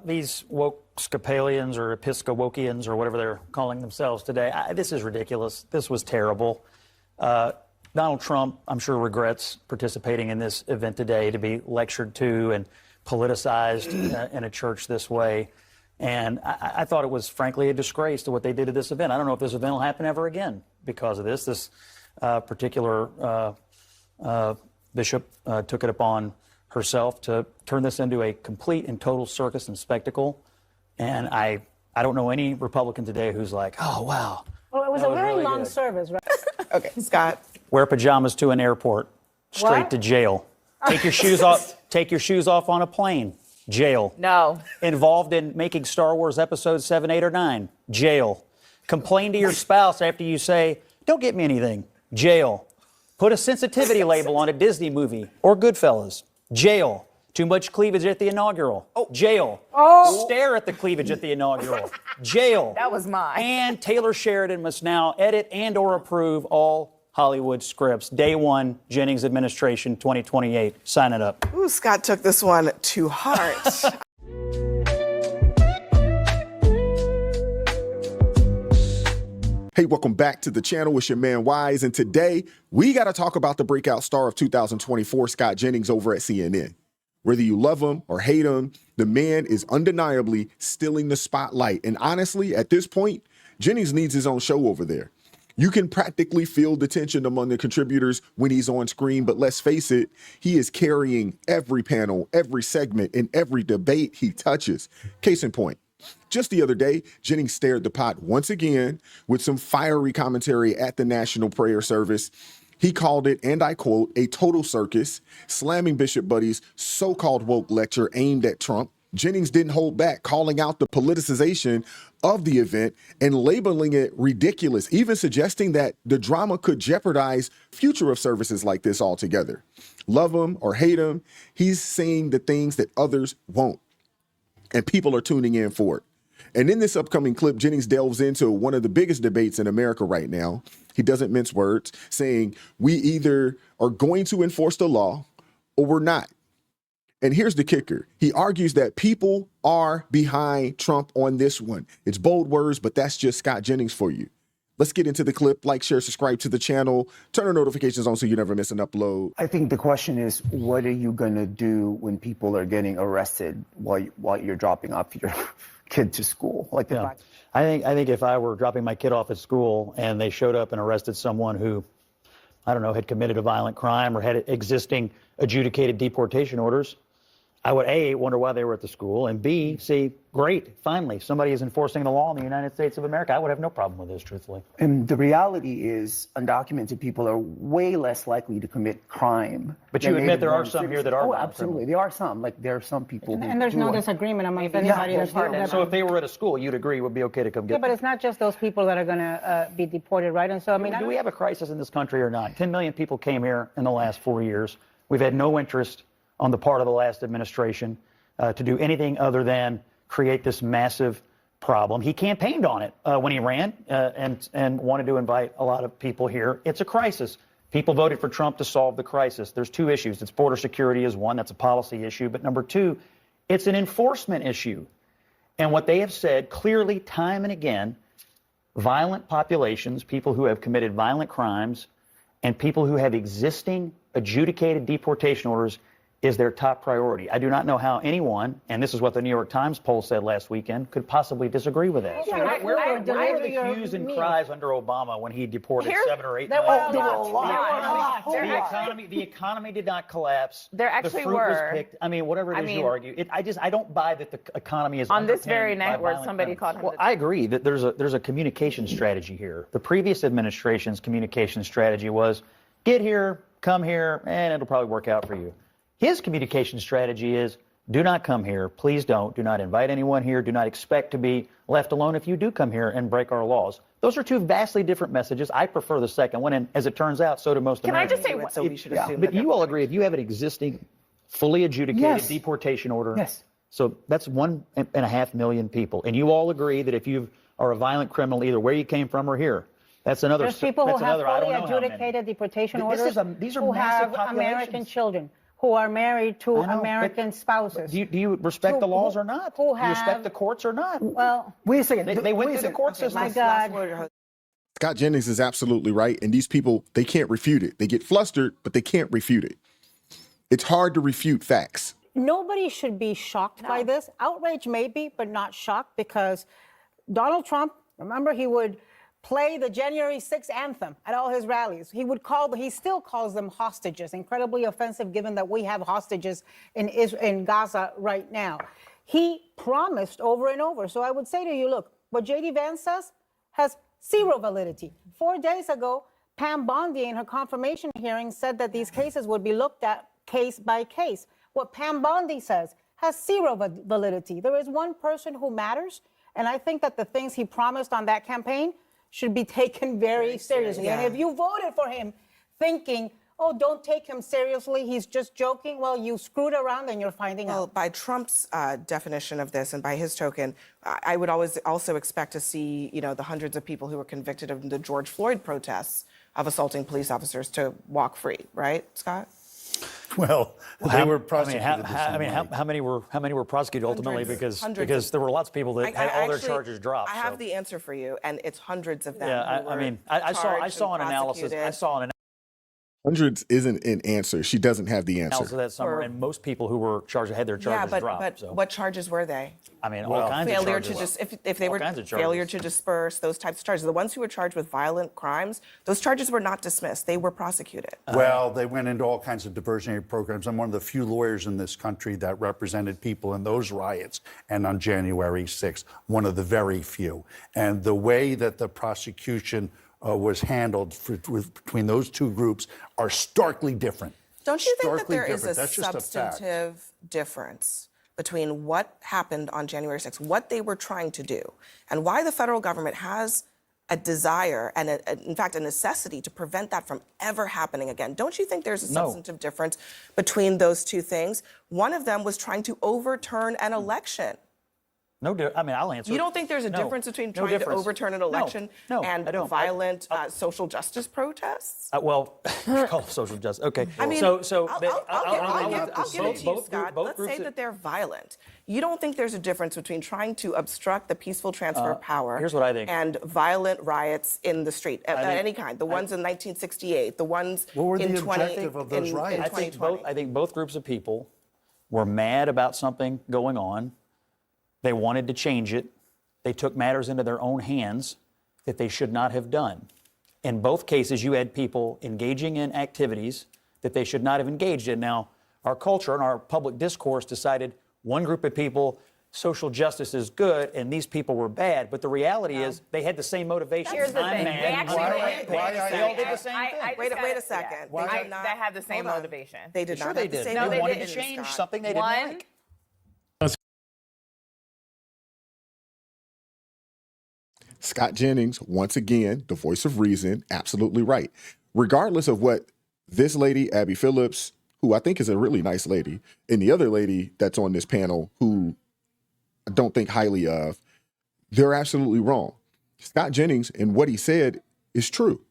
These woke-scapalians or Episcowokians or whatever they're calling themselves today, this is ridiculous. This was terrible. Donald Trump, I'm sure, regrets participating in this event today, to be lectured to and politicized in a church this way. And I thought it was, frankly, a disgrace to what they did at this event. I don't know if this event will happen ever again because of this. This particular bishop took it upon herself to turn this into a complete and total circus and spectacle. And I don't know any Republican today who's like, oh, wow. Well, it was a very really long service, right? Okay, Scott. Wear pajamas to an airport, straight to jail. Take your shoes off. Take your shoes off on a plane. Jail. No. Involved in making Star Wars episodes 7, 8, or 9. Jail. Complain to your spouse after you say, don't get me anything. Jail. Put a sensitivity label on a Disney movie or Goodfellas. Jail. Too much cleavage at the inaugural. Jail. Stare at the cleavage at the inaugural. Jail. That was mine. And Taylor Sheridan must now edit and or approve all Hollywood scripts. Day one, Jennings administration, 2028. Sign it up. Ooh, Scott took this one to heart. Hey, welcome back to the channel. It's your man Wise, and today we got to talk about the breakout star of 2024, Scott Jennings, over at CNN. Whether you love him or hate him, the man is undeniably stealing the spotlight. And honestly, at this point, Jennings needs his own show over there. You can practically feel the tension among the contributors when he's on screen, but let's face it, he is carrying every panel, every segment, and every debate he touches. Case in point. Just the other day, Jennings stirred the pot once again with some fiery commentary at the National Prayer Service. He called it, and I quote, a total circus, slamming Bishop Buddy's so-called woke lecture aimed at Trump. Jennings didn't hold back, calling out the politicization of the event and labeling it ridiculous, even suggesting that the drama could jeopardize future of services like this altogether. Love him or hate him, he's saying the things that others won't. And people are tuning in for it. And in this upcoming clip, Jennings delves into one of the biggest debates in America right now. He doesn't mince words, saying we either are going to enforce the law or we're not. And here's the kicker. He argues that people are behind Trump on this one. It's bold words, but that's just Scott Jennings for you. Let's get into the clip. Like, share, subscribe to the channel. Turn our notifications on so you never miss an upload. I think the question is, what are you going to do when people are getting arrested while you're dropping off your kid to school? Like, I think if I were dropping my kid off at school and they showed up and arrested someone who, I don't know, had committed a violent crime or had existing adjudicated deportation orders, I would, A, wonder why they were at the school, and B, say, great, finally, somebody is enforcing the law in the United States of America. I would have no problem with this, truthfully. And the reality is undocumented people are way less likely to commit crime. But you admit there are some here that are. Oh, absolutely. There are some. Like, there are some people and there's no disagreement amongst anybody. So if they were at a school, you'd agree it would be okay to come get them. Yeah, but it's not just those people that are going to be deported, right? And so, I mean, do we have a crisis in this country or not? 10 million people came here in the last 4 years. We've had no interest on the part of the last administration to do anything other than create this massive problem. He campaigned on it when he ran and wanted to invite a lot of people here. It's a crisis. People voted for Trump to solve the crisis. There's two issues. It's border security is one. That's a policy issue. But number two, it's an enforcement issue. And what they have said clearly time and again, violent populations, people who have committed violent crimes, and people who have existing adjudicated deportation orders is their top priority. I do not know how anyone, and this is what the New York Times poll said last weekend, could possibly disagree with that. Yeah, Where were the hues and cries under Obama when he deported 7 or 8 million? The economy did not collapse. There actually the fruit were. Was picked. I mean, whatever it is you argue. I don't buy that the economy is on this very underpinned night by where violent somebody crimes. called him. Well, I agree that there's a communication strategy here. The previous administration's communication strategy was get here, come here, and it'll probably work out for you. His communication strategy is do not come here. Please don't. Do not invite anyone here. Do not expect to be left alone if you do come here and break our laws. Those are two vastly different messages. I prefer the second one, and as it turns out, so do most Americans. Can I just say, so we should assume but you all agree if you have an existing, fully adjudicated deportation order, so that's 1.5 million people, and you all agree that if you are a violent criminal, either where you came from or here, that's another. There's people who have fully adjudicated deportation orders these are who massive have American children. who are married to I know, but American spouses. Do you respect the laws or not? Who Do you respect have- the courts or not? Well, Wait a second. They went Wait a through the second. court Okay, system. my last God. word. Scott Jennings is absolutely right. And these people, they can't refute it. They get flustered, but they can't refute it. It's hard to refute facts. Nobody should be shocked by this. Outrage maybe, but not shocked, because Donald Trump, remember, he would play the January 6th anthem at all his rallies. He still calls them hostages. Incredibly offensive, given that we have hostages in Gaza right now. He promised over and over. So I would say to you, look, what J.D. Vance says has zero validity. 4 days ago, Pam Bondi in her confirmation hearing said that these cases would be looked at case by case. What Pam Bondi says has zero validity. There is one person who matters, and I think that the things he promised on that campaign should be taken very seriously. Yeah. And if you voted for him thinking, oh, don't take him seriously, he's just joking, well, you screwed around and you're finding Well, out. by Trump's definition of this and by his token, I would always also expect to see, the hundreds of people who were convicted of the George Floyd protests of assaulting police officers to walk free, right, Scott? Well, they were prosecuted. How many were prosecuted ultimately? Hundreds Because there were lots of people that had all their actually- charges dropped. I have so. the answer for you, and it's hundreds of them. Yeah, who I were mean, I charged saw and an analysis. I prosecuted. saw an Hundreds isn't an answer. She doesn't have the analysis answer. of that summer, and most people who were charged had their Yeah, charges but dropped. So. what charges were they? I mean, all kinds of Failure charges. to if they All were kinds of failure charges. to disperse, those types of charges. The ones who were charged with violent crimes, those charges were not dismissed. They were prosecuted. Well, they went into all kinds of diversionary programs. I'm one of the few lawyers in this country that represented people in those riots and on January 6th, one of the very few. And the way that the prosecution was handled between those two groups are starkly different. Don't you think that Starkly there is a different. That's just a fact. substantive difference between what happened on January 6th, what they were trying to do, and why the federal government has a desire and, in fact, a necessity to prevent that from ever happening again? Don't you think there's a No. substantive difference between those two things? One of them was trying to overturn an election. I mean, I'll answer. You don't think there's a No. difference between No trying difference. to overturn an election No, and I don't. violent social justice protests? Well, call it social justice. Okay. I mean, I'll I'll give it to you, Scott. Both Let's say groups that they're violent. You don't think there's a difference between trying to obstruct the peaceful transfer of power here's what I think. and violent riots in the street of think- any kind? The ones in 1968, the ones What were in the 20 objective of those in riots? I think 2020. I think both groups of people were mad about something going on. They wanted to change it. They took matters into their own hands that they should not have done. In both cases, you had people engaging in activities that they should not have engaged in. Now, our culture and our public discourse decided one group of people, social justice is good, and these people were bad. But the reality is they had the same motivation. Here's the I'm thing. mad. They actually They all did the same thing. Wait a second. Yeah. They did not That had the same hold on. motivation. They did Sure not they have the did. same No, They they wanted to motivation, change Scott. something they didn't One, like. Scott Jennings, once again, the voice of reason, absolutely right. Regardless of what this lady, Abby Phillips, who I think is a really nice lady, and the other lady that's on this panel, who I don't think highly of, they're absolutely wrong. Scott Jennings and what he said is true.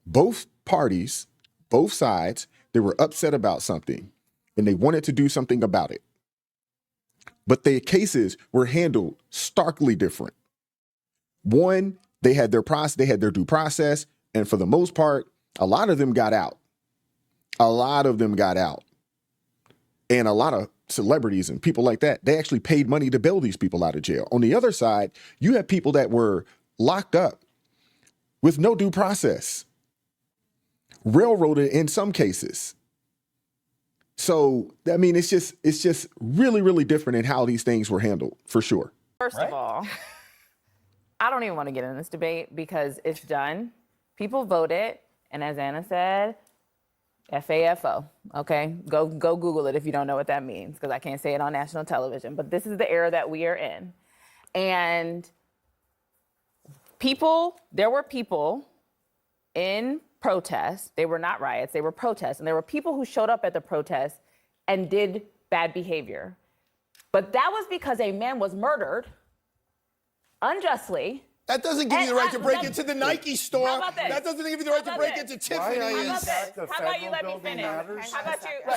Both parties, both sides, they were upset about something and they wanted to do something about it. But the cases were handled starkly different. One, they had their due process, and for the most part, a lot of them got out. A lot of them got out. And a lot of celebrities and people like that, they actually paid money to bail these people out of jail. On the other side, you have people that were locked up with no due process, railroaded in some cases. So, I mean, it's just really, really different in how these things were handled, for sure. first of all, I don't even want to get in this debate because it's done. People voted, and as Anna said, FAFO, okay? Go Google it if you don't know what that means, because I can't say it on national television. But this is the era that we are in. And there were people in protests. They were not riots, they were protests. And there were people who showed up at the protests and did bad behavior. But that was because a man was murdered unjustly That doesn't give you the right to break into the Nike store. How about this? That doesn't give you the right to break into Why are you Tiffany's. at the How about you federal let me building finish? matters? How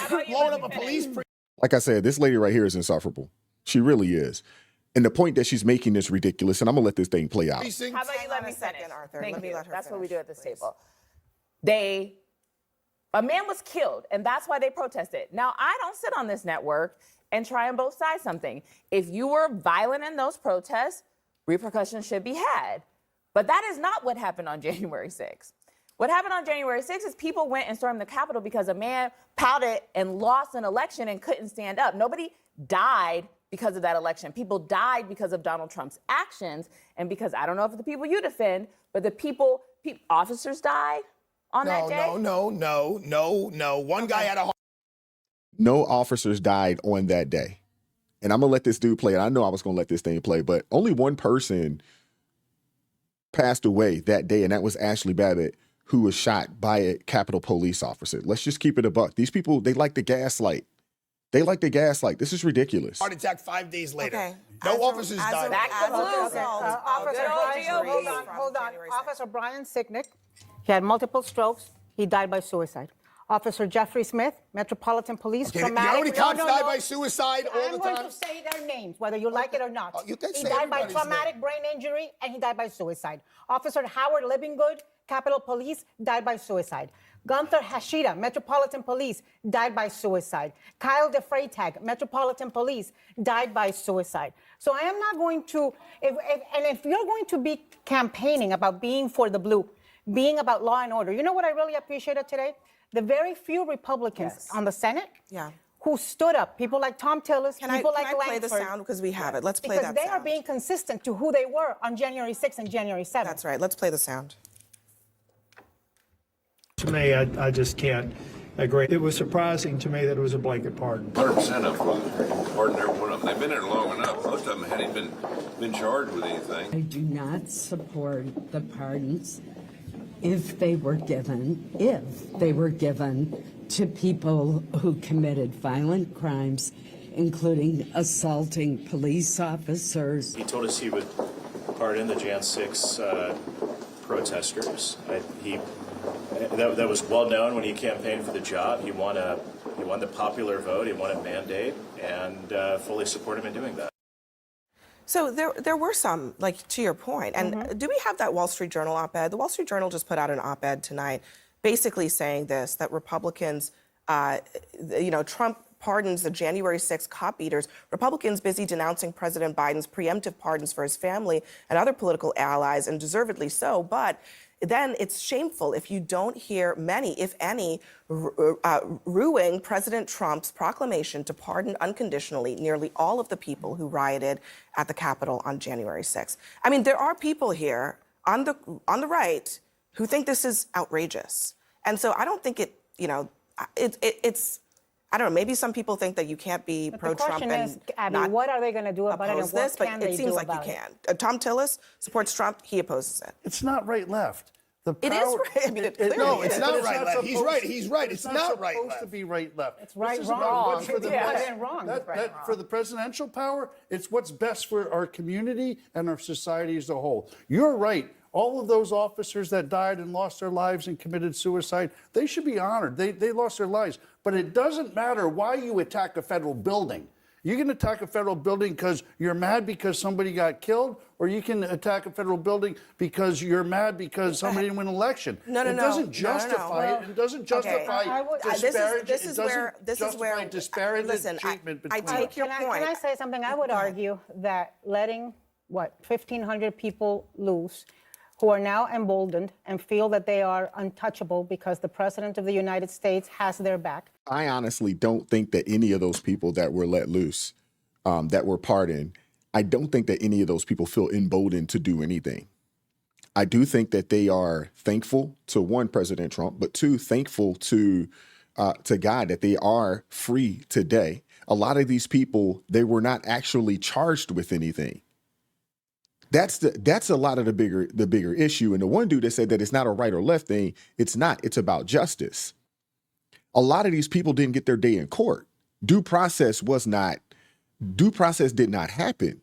about you Blowing let up me a finish? police. Like I said, this lady right here is insufferable. She really is. And the point that she's making is ridiculous, and I'm gonna let this thing play out. precinct. How about you Hang let on me a second, finish? Arthur. Thank Let me you. let her That's what we finish, do at this please. table. A man was killed, and that's why they protested. Now, I don't sit on this network and try and both sides something. If you were violent in those protests, repercussions should be had. But that is not what happened on January 6th. What happened on January 6th is people went and stormed the Capitol because a man pouted and lost an election and couldn't stand up. Nobody died because of that election. People died because of Donald Trump's actions, and because I don't know if the people you defend, but the officers died on that day. No. One guy had a heart. No officers died on that day. And I'm gonna let this dude play it. I know I was gonna let this thing play, but only one person passed away that day, and that was Ashley Babbitt, who was shot by a Capitol police officer. Let's just keep it a buck. These people, they like to gaslight. This is ridiculous. Heart attack 5 days later. Okay. No officers died. Back to the As a blue. result of Officer the Brian, injuries hold from on. January 6th. Officer Brian Sicknick, he had multiple strokes. He died by suicide. Officer Jeffrey Smith, Metropolitan Police, Okay, you know traumatic. how many cops No, die no. by suicide all I'm the going time? to say their names, whether you like it or not. Oh, you can He say died by everybody's traumatic brain injury, and he died by suicide. Officer Howard Livingood, Capitol Police, died by suicide. Gunther Hashida, Metropolitan Police, died by suicide. Kyle DeFreytag, Metropolitan Police, died by suicide. So I am not going to, if you're going to be campaigning about being for the blue, being about law and order, you know what I really appreciated today? The very few Republicans on the Senate who stood up, people like Tom Tillis, Can I people like play the Langford, sound? Because we have it. Let's play because that they sound. are being consistent to who they were on January 6th and January 7th. That's right. Let's play the sound. To me, I just can't agree. It was surprising to me that it was a blanket pardon. 100% of them pardoned every one of them. They've been there long enough. Most of them hadn't been charged with anything. I do not support the pardons if they were given to people who committed violent crimes, including assaulting police officers. He told us he would pardon the Jan 6 protesters. That was well known when he campaigned for the job. He won the popular vote. He won a mandate, and fully support him in doing that. So there were some, like, to your point. And do we have that Wall Street Journal op-ed? The Wall Street Journal just put out an op-ed tonight basically saying this, that Republicans, Trump pardons the January 6th cop beaters. Republicans busy denouncing President Biden's preemptive pardons for his family and other political allies, and deservedly so. But then it's shameful if you don't hear many, if any, rueing President Trump's proclamation to pardon unconditionally nearly all of the people who rioted at the Capitol on January 6th. I mean, there are people here on the right who think this is outrageous. And so I don't think it's I don't know, maybe some people think that you can't be pro-Trump and is, Abby, not what are they going to do about it, and oppose what this, but can they it seems do like you about it? can. Tom Tillis supports Trump, he opposes it. It's not right-left. It is right. I mean, it clearly No, is. it's not But right left. He's right. supposed- He's right. It's not right supposed left. to be right-left. It's right, This is wrong. about what's for the Yeah. best. Right and wrong. That for the presidential power, it's what's best for our community and our society as a whole. You're right. All of those officers that died and lost their lives and committed suicide, they should be honored. They lost their lives. But it doesn't matter why you attack a federal building. You can attack a federal building because you're mad because somebody got killed, or you can attack a federal building because you're mad because somebody didn't win an election. No. It doesn't justify it. It doesn't justify disparaging listen, treatment I between. take your Can point. I say something? I would argue that letting, 1,500 people loose who are now emboldened and feel that they are untouchable because the President of the United States has their back. I honestly don't think that any of those people that were let loose, that were pardoned, I don't think that any of those people feel emboldened to do anything. I do think that they are thankful to, one, President Trump, but two, thankful to God that they are free today. A lot of these people, they were not actually charged with anything. That's a lot of the bigger issue. And the one dude that said that it's not a right or left thing, it's not. It's about justice. A lot of these people didn't get their day in court. Due process did not happen.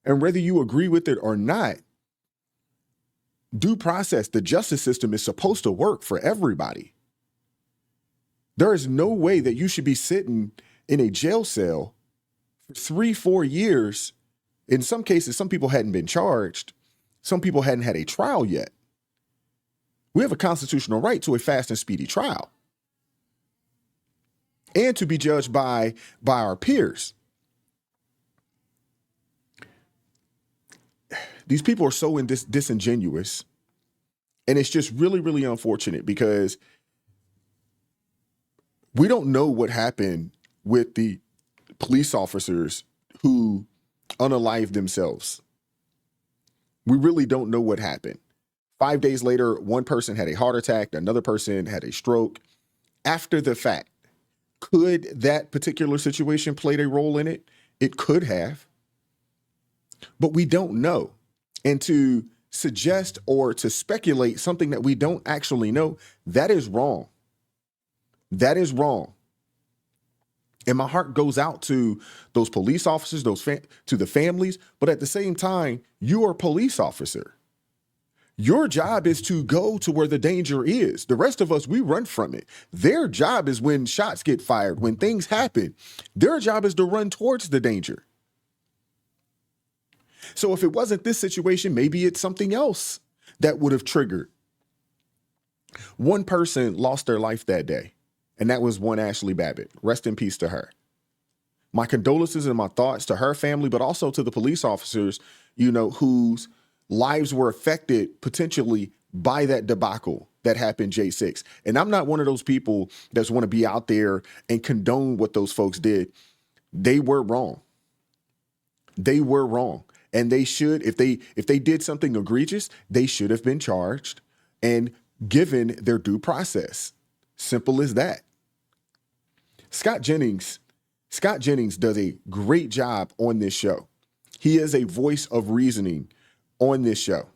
And whether you agree with it or not, due process, the justice system is supposed to work for everybody. There is no way that you should be sitting in a jail cell for 3-4 years. In some cases, some people hadn't been charged. Some people hadn't had a trial yet. We have a constitutional right to a fast and speedy trial and to be judged by our peers. These people are so disingenuous, and it's just really, really unfortunate because we don't know what happened with the police officers who unalived themselves. We really don't know what happened. 5 days later, one person had a heart attack, another person had a stroke. After the fact, could that particular situation played a role in it? It could have, but we don't know. And to suggest or to speculate something that we don't actually know, that is wrong. That is wrong. And my heart goes out to those police officers, to the families. But at the same time, you are a police officer. Your job is to go to where the danger is. The rest of us, we run from it. Their job is when shots get fired, when things happen. Their job is to run towards the danger. So if it wasn't this situation, maybe it's something else that would have triggered. One person lost their life that day, and that was one Ashley Babbitt. Rest in peace to her. My condolences and my thoughts to her family, but also to the police officers, whose lives were affected potentially by that debacle that happened J6. And I'm not one of those people that want to be out there and condone what those folks did. They were wrong. They were wrong. And they should, if they did something egregious, they should have been charged and given their due process. Simple as that. Scott Jennings does a great job on this show. He is a voice of reasoning on this show.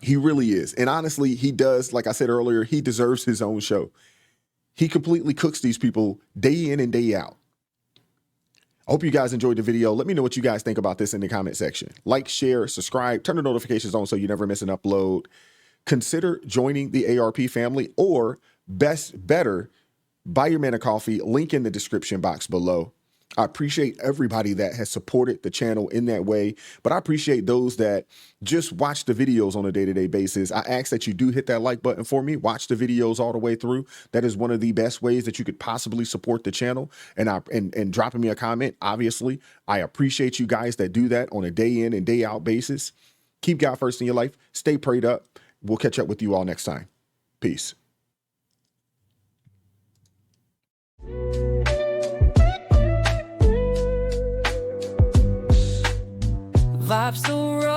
He really is. And honestly, he does, like I said earlier, he deserves his own show. He completely cooks these people day in and day out. I hope you guys enjoyed the video. Let me know what you guys think about this in the comment section. Like, share, subscribe, turn the notifications on so you never miss an upload. Consider joining the ARP family, or better, buy your man a coffee, link in the description box below. I appreciate everybody that has supported the channel in that way, but I appreciate those that just watch the videos on a day-to-day basis. I ask that you do hit that like button for me. Watch the videos all the way through. That is one of the best ways that you could possibly support the channel. And dropping me a comment, obviously. I appreciate you guys that do that on a day in and day out basis. Keep God first in your life. Stay prayed up. We'll catch up with you all next time. Peace. Life's so rough.